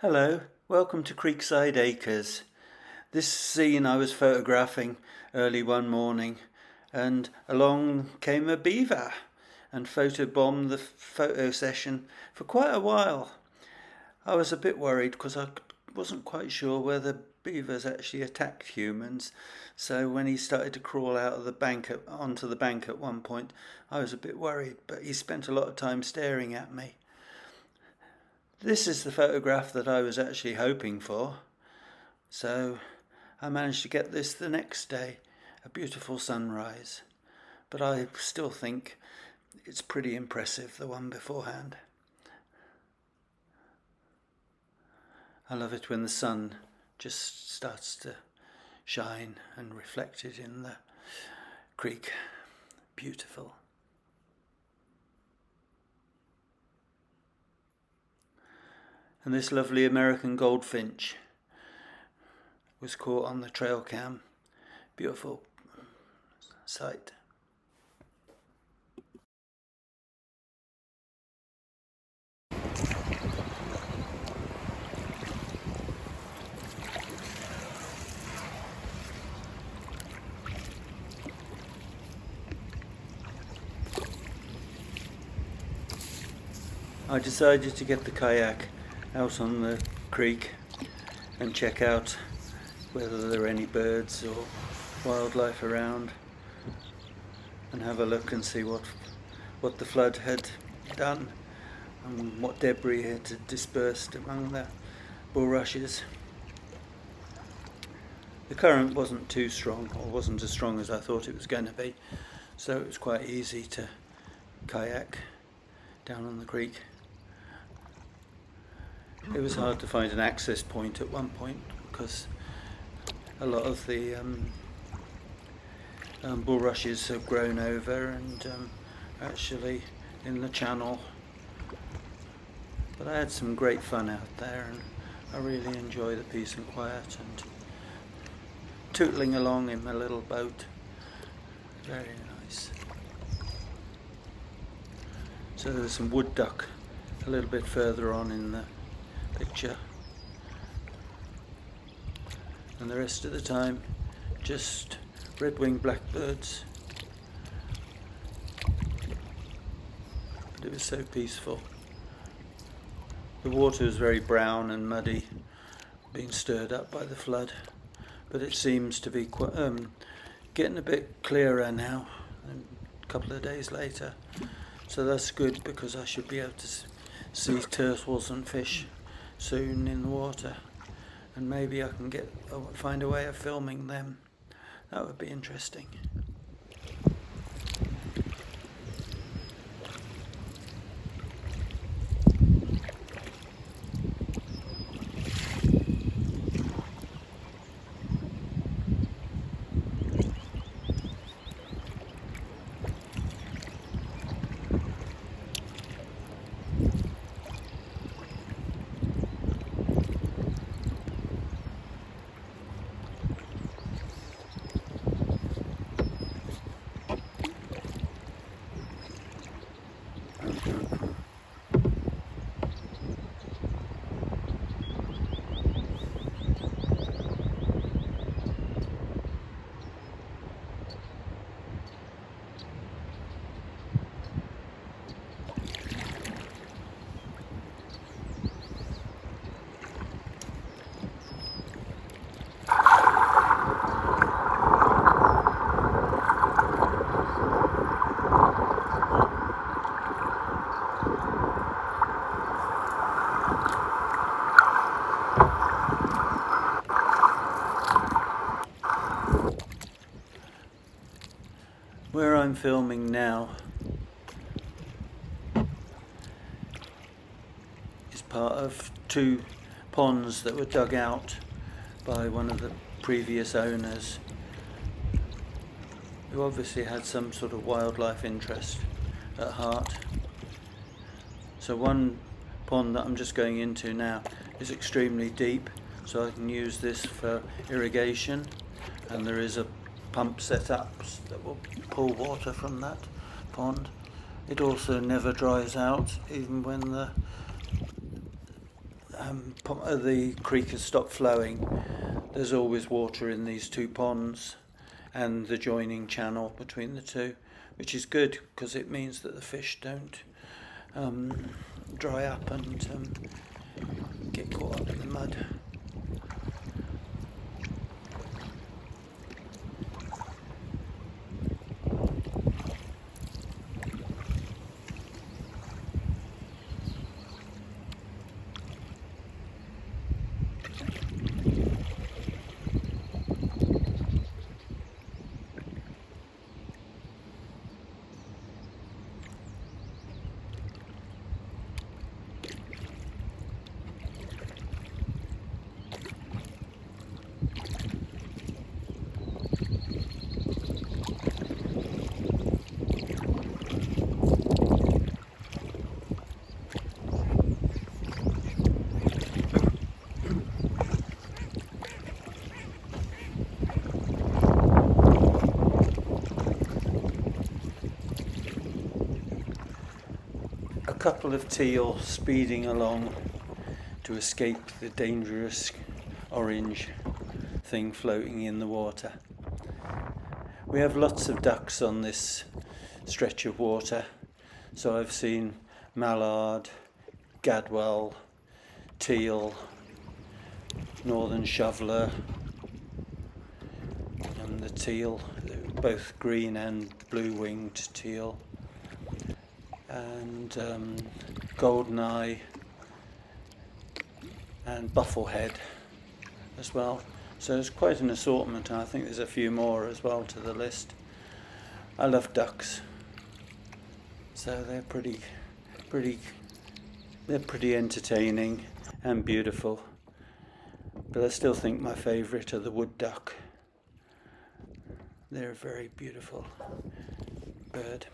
Hello, welcome to Creekside Acres. This scene I was photographing early one morning, and along came a beaver and photobombed the photo session for quite a while. I was a bit worried because I wasn't quite sure whether beavers actually attacked humans, so when he started to crawl out of the bank onto the bank at one point, I was a bit worried, but he spent a lot of time staring at me. This is the photograph that I was actually hoping for, so I managed to get this the next day, a beautiful sunrise, but I still think it's pretty impressive, the one beforehand. I love it when the sun just starts to shine and reflect it in the creek. Beautiful. And this lovely American goldfinch was caught on the trail cam. Beautiful sight. I decided to get the kayak out on the creek and check out whether there are any birds or wildlife around, and have a look and see what the flood had done and what debris had dispersed among the bulrushes. The current wasn't too strong, or wasn't as strong as I thought it was going to be, so it was quite easy to kayak down on the creek. It was hard to find an access point at one point because a lot of the bulrushes have grown over and actually in the channel. But I had some great fun out there, and I really enjoy the peace and quiet and tootling along in my little boat. Very nice. So there's some wood duck a little bit further on in the picture, and the rest of the time just red-winged blackbirds. But it was so peaceful. The water was very brown and muddy, being stirred up by the flood, but it seems to be getting a bit clearer now, a couple of days later, so that's good because I should be able to see turtles and fish soon in the water, and maybe I can find a way of filming them. That would be interesting. Where I'm filming now is part of two ponds that were dug out by one of the previous owners, who obviously had some sort of wildlife interest at heart. So one pond that I'm just going into now is extremely deep, so I can use this for irrigation, and there is a pump set up that will pull water from that pond. It also never dries out, even when the the creek has stopped flowing, there's always water in these two ponds and the joining channel between the two, which is good because it means that the fish don't dry up and get caught up in the mud. A couple of teal speeding along to escape the dangerous orange thing floating in the water. We have lots of ducks on this stretch of water, so I've seen mallard, gadwall, teal, northern shoveler, and the teal, both green and blue-winged teal, and goldeneye and bufflehead as well. So it's quite an assortment, and I think there's a few more as well to the list. I love ducks, so they're pretty entertaining and beautiful. But I still think my favourite are the wood duck. They're a very beautiful bird.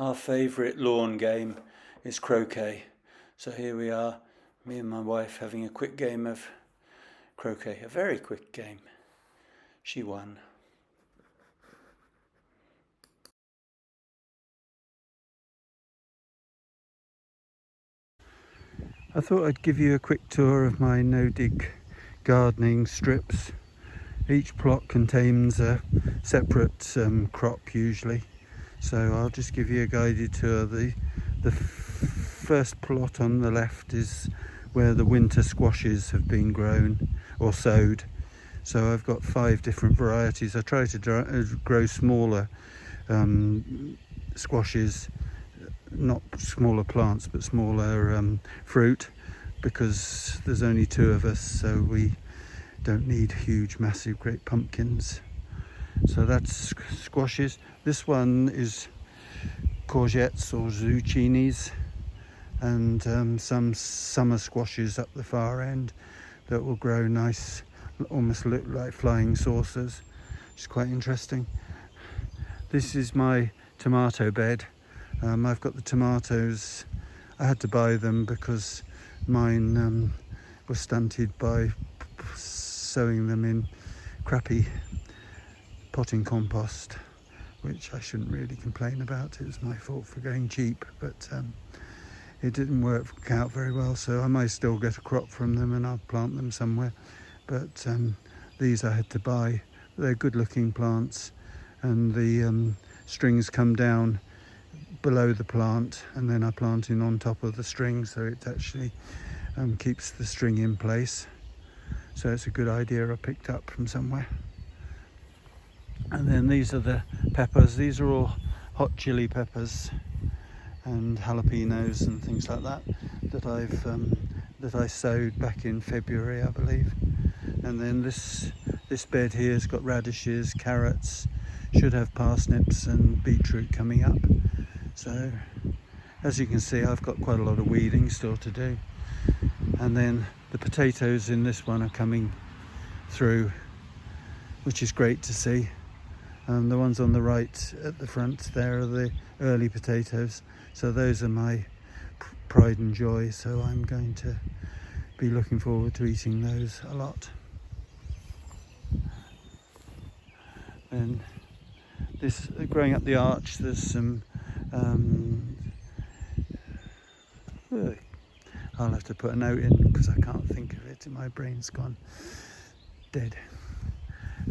Our favourite lawn game is croquet. So here we are, me and my wife having a quick game of croquet, a very quick game. She won. I thought I'd give you a quick tour of my no-dig gardening strips. Each plot contains a separate crop usually, so I'll just give you a guided tour. The first plot on the left is where the winter squashes have been grown or sowed. So I've got 5 different varieties. I try to grow smaller squashes, not smaller plants but smaller fruit, because there's only 2 of us, so we don't need huge massive great pumpkins. So that's squashes. This one is courgettes or zucchinis, and some summer squashes up the far end that will grow nice, almost look like flying saucers, which is quite interesting. This is my tomato bed. I've got the tomatoes. I had to buy them because mine were stunted by sowing them in crappy potting compost, which I shouldn't really complain about. It was my fault for going cheap, but it didn't work out very well, so I might still get a crop from them and I'll plant them somewhere. But these I had to buy. They're good looking plants, and the strings come down below the plant, and then I plant in on top of the string, so it actually keeps the string in place. So it's a good idea I picked up from somewhere. And then these are the peppers. These are all hot chili peppers and jalapenos and things like that that I sowed back in February, I believe. And then this bed here has got radishes, carrots, should have parsnips and beetroot coming up. So as you can see, I've got quite a lot of weeding still to do. And then the potatoes in this one are coming through, which is great to see. The ones on the right at the front there are the early potatoes, so those are my pride and joy, so I'm going to be looking forward to eating those a lot. And this, growing up the arch, there's some I'll have to put a note in because I can't think of it, my brain's gone dead.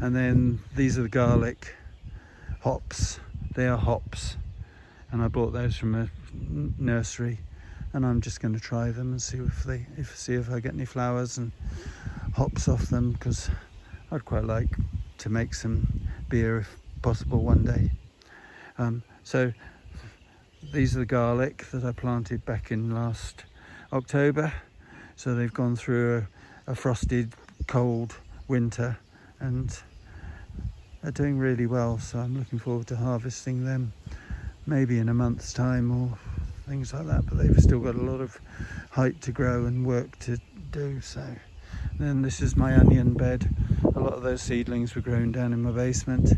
And then these are the garlic hops. They are hops, and I bought those from a nursery, and I'm just going to try them and see if I get any flowers and hops off them, because I'd quite like to make some beer if possible one day. So these are the garlic that I planted back in last October, so they've gone through a frosted cold winter and are doing really well, so I'm looking forward to harvesting them maybe in a month's time or things like that, but they've still got a lot of height to grow and work to do. So then this is my onion bed. A lot of those seedlings were grown down in my basement,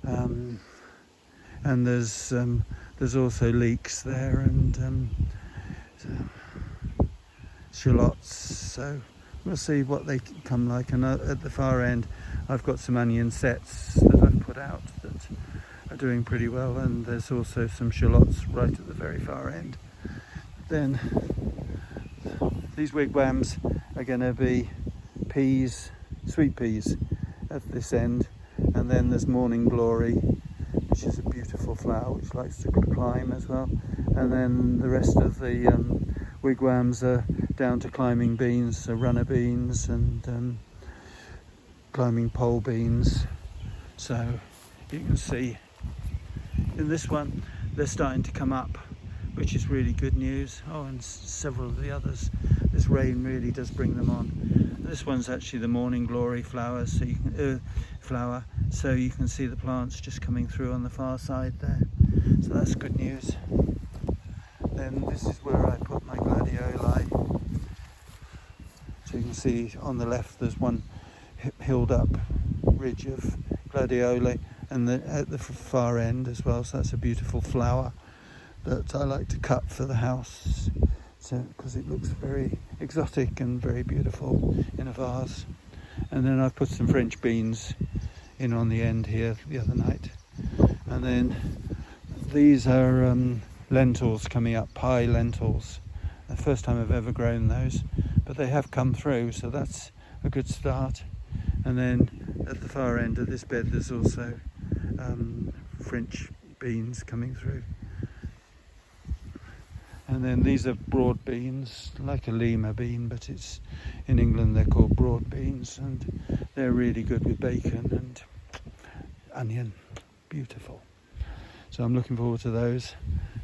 and there's also leeks there, and shallots, so we'll see what they come like. And at the far end I've got some onion sets that I've put out that are doing pretty well, and there's also some shallots right at the very far end. Then these wigwams are going to be peas, sweet peas at this end, and then there's morning glory, which is a beautiful flower which likes to climb as well, and then the rest of the wigwams are down to climbing beans, so runner beans and climbing pole beans. So you can see in this one they're starting to come up, which is really good news. Oh, and several of the others, this rain really does bring them on. This one's actually the morning glory flowers, so you can so you can see the plants just coming through on the far side there, so that's good news. Then this is where I put my gladioli. So you can see on the left there's one hilled up ridge of gladioli, and at the far end as well, so that's a beautiful flower. that I like to cut for the house, so because it looks very exotic and very beautiful in a vase. And then I've put some French beans in on the end here the other night. And then these are lentils coming up, pie lentils. The first time I've ever grown those, but they have come through, so that's a good start. And then at the far end of this bed there's also French beans coming through. And then these are broad beans, like a lima bean, but it's in England they're called broad beans, and they're really good with bacon and onion. Beautiful. So I'm looking forward to those.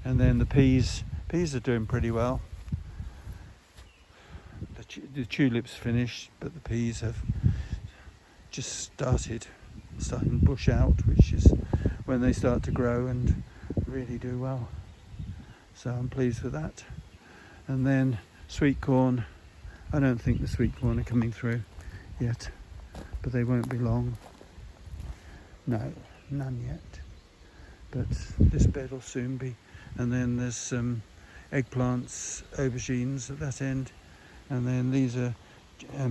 And then the peas are doing pretty well. The tulips finished, but the peas have just starting to bush out, which is when they start to grow and really do well. So I'm pleased with that. And then sweet corn, I don't think the sweet corn are coming through yet, but they won't be long. No, none yet, but this bed will soon be. And then there's some eggplants, aubergines at that end, and then these are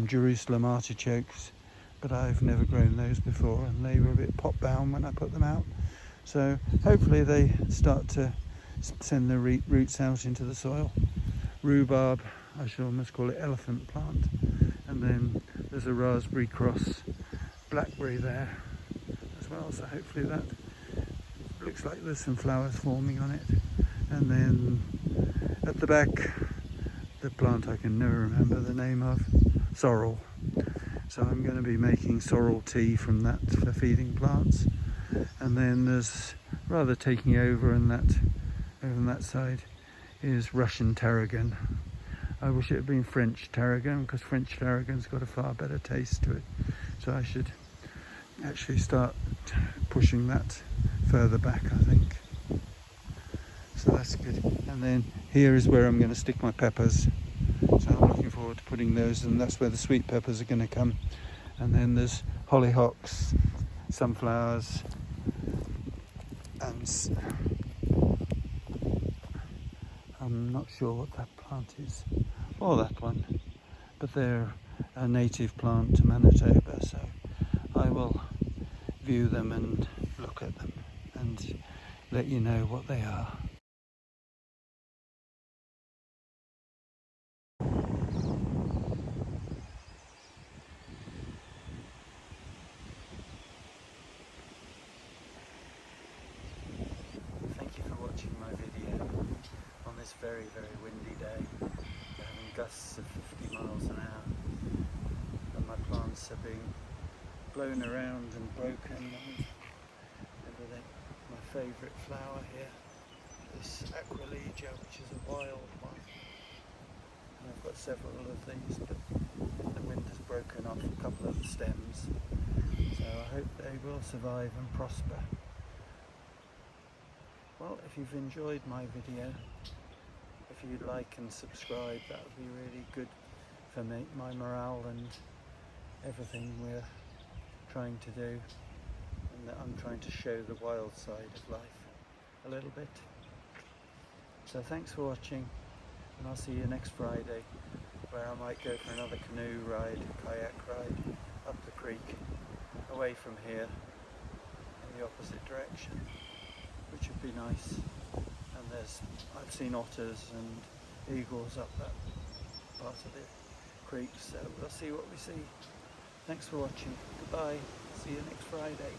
Jerusalem artichokes, but I've never grown those before, and they were a bit pot bound when I put them out, so hopefully they start to send their roots out into the soil. Rhubarb, I should almost call it elephant plant. And then there's a raspberry cross blackberry there as well, so hopefully that looks like there's some flowers forming on it. And then at the back, the plant I can never remember the name of, sorrel. So I'm going to be making sorrel tea from that for feeding plants. And then there's, rather taking over on that side, is Russian tarragon. I wish it had been French tarragon, because French tarragon's got a far better taste to it. So I should actually start pushing that further back, I think. So that's good. And then here is where I'm going to stick my peppers. So I'm looking forward to putting those, and that's where the sweet peppers are going to come. And then there's hollyhocks, sunflowers, and I'm not sure what that plant is, or that one, but they're a native plant to Manitoba, so I will view them and look at them and let you know what they are. Thank you for watching my video on this very, very windy day. We're having gusts of 50 miles an hour, and my plants are being blown around and broken and everything. My favourite flower here, this Aquilegia, which is a wild one, and I've got several of these, but the wind has broken off a couple of the stems, so I hope they will survive and prosper. Well, if you've enjoyed my video, if you'd like and subscribe, that would be really good for me, my morale and everything we're trying to do, and that I'm trying to show the wild side of life a little bit. So thanks for watching, and I'll see you next Friday, where I might go for another canoe ride, kayak ride up the creek, away from here in the opposite direction, which would be nice. And I've seen otters and eagles up that part of the creek, so we'll see what we see. Thanks for watching. Goodbye. See you next Friday.